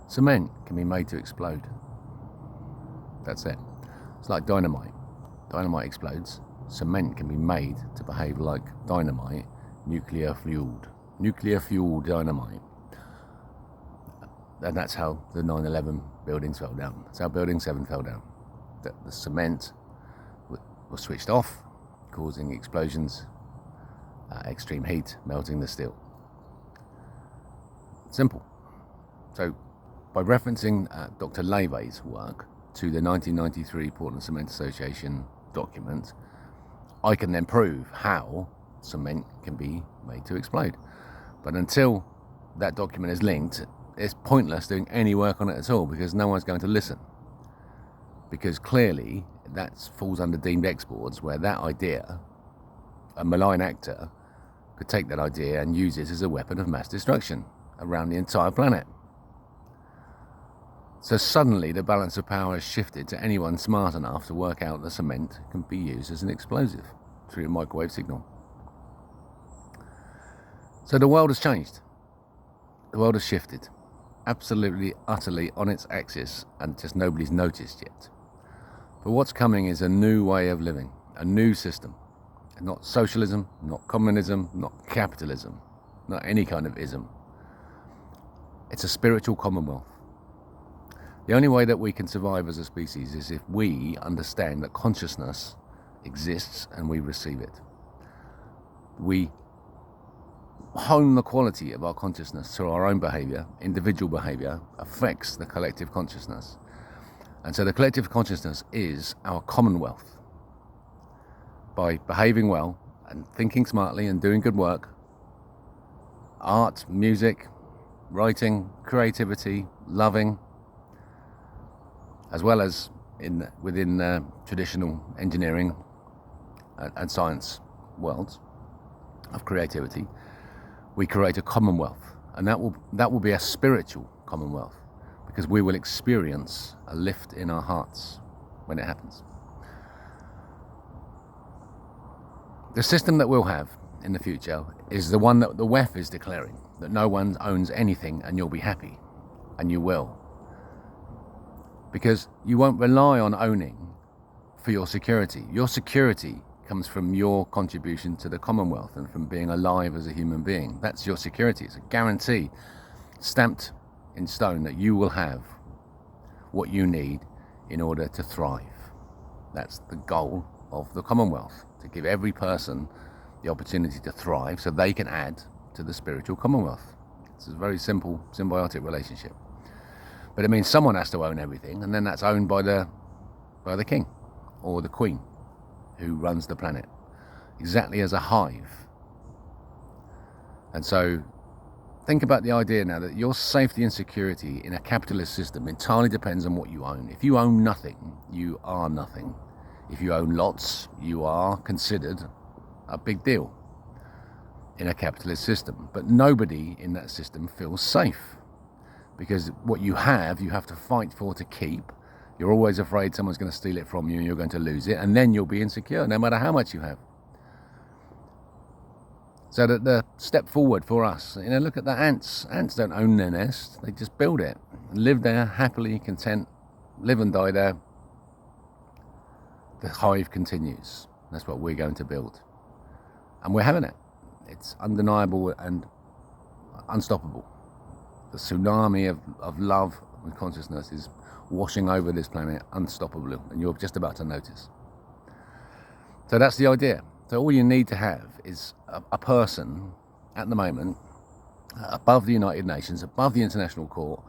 Cement can be made to explode. That's it. It's like dynamite. Dynamite explodes. Cement can be made to behave like dynamite, nuclear fueled dynamite. And that's how the 9/11 buildings fell down. That's how Building 7 fell down. The cement was switched off, causing explosions, extreme heat, melting the steel. Simple. So, by referencing Dr. Lewe's work to the 1993 Portland Cement Association document, I can then prove how cement can be made to explode. But until that document is linked, it's pointless doing any work on it at all, because no one's going to listen. Because clearly that falls under deemed exports, where that idea, a malign actor could take that idea and use it as a weapon of mass destruction around the entire planet. So suddenly the balance of power has shifted to anyone smart enough to work out that cement can be used as an explosive through a microwave signal. So the world has changed. The world has shifted, absolutely, utterly on its axis, and just nobody's noticed yet. But what's coming is a new way of living, a new system. Not socialism, not communism, not capitalism, not any kind of ism. It's a spiritual commonwealth. The only way that we can survive as a species is if we understand that consciousness exists and we receive it. We hone the quality of our consciousness through our own behavior. Individual behavior affects the collective consciousness. And so the collective consciousness is our commonwealth. By behaving well and thinking smartly and doing good work, art, music, writing, creativity, loving, as well as within traditional engineering and science worlds of creativity, we create a commonwealth, and that will be a spiritual commonwealth, because we will experience a lift in our hearts when it happens. The system that we'll have in the future is the one that the WEF is declaring, that no one owns anything and you'll be happy, and you will. Because you won't rely on owning for your security. Your security comes from your contribution to the Commonwealth and from being alive as a human being. That's your security. It's a guarantee, stamped in stone, that you will have what you need in order to thrive. That's the goal of the Commonwealth, to give every person the opportunity to thrive so they can add to the spiritual Commonwealth. It's a very simple, symbiotic relationship. But it means someone has to own everything, and then that's owned by the king or the queen who runs the planet, exactly as a hive. And so think about the idea now that your safety and security in a capitalist system entirely depends on what you own. If you own nothing, you are nothing. If you own lots, you are considered a big deal in a capitalist system. But nobody in that system feels safe, because what you have to fight for to keep. You're always afraid someone's going to steal it from you and you're going to lose it, and then you'll be insecure no matter how much you have. So that the step forward for us, look at the ants. Ants don't own their nest, they just build it, live there happily, content, live and die there. The hive continues. That's what we're going to build, and we're having it. It's undeniable and unstoppable. The tsunami of love and consciousness is washing over this planet unstoppably, and you're just about to notice. So that's the idea. So all you need to have is a person at the moment above the United Nations, above the International Court,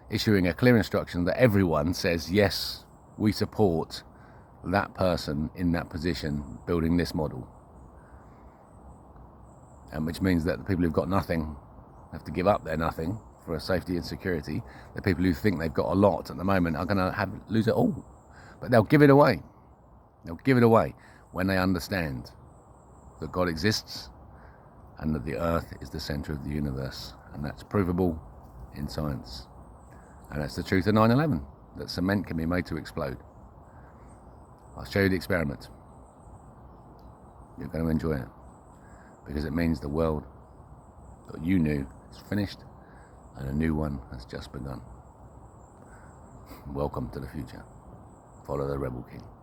issuing a clear instruction that everyone says, yes, we support that person in that position building this model. And which means that the people who've got nothing have to give up their nothing for safety and security. The people who think they've got a lot at the moment are going to lose it all. But they'll give it away. They'll give it away when they understand that God exists and that the earth is the center of the universe. And that's provable in science. And that's the truth of 9/11, that cement can be made to explode. I'll show you the experiment. You're going to enjoy it, because it means the world that you knew is finished and a new one has just begun. Welcome to the future. Follow the Rebel King.